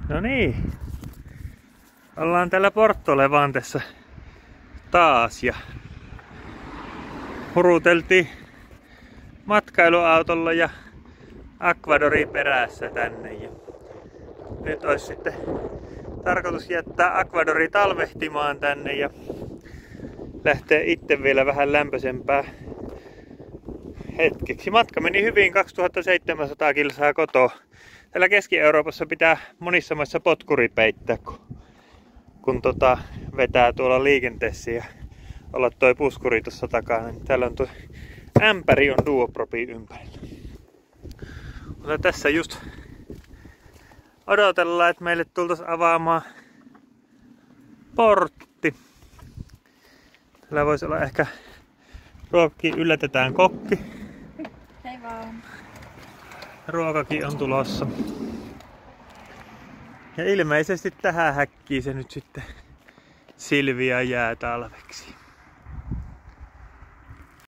No niin. Ollaan täällä Porto Levantessa taas ja huruteltiin matkailuautolla ja Aquadorin perässä tänne. Ja nyt olisi sitten tarkoitus jättää Aquadori talvehtimaan tänne ja lähtee itse vielä vähän lämpöisempää hetkeksi. Matka meni hyvin, 2700 kilsaa kotoa. Täällä Keski-Euroopassa pitää monissa maissa potkuri peittää, kun vetää tuolla liikenteessä ja olla toi puskuri tuossa takana. Täällä on tuo ämpäri on duopropin ympärillä. Mutta tässä just odotellaan, että meille tultaisiin avaamaan portti. Täällä voisi olla ehkä ruokakin, yllätetään kokki. Hei vaan. Ruokakin on tulossa. Ja ilmeisesti tähän häkkiin se nyt sitten Silvia jää talveksi.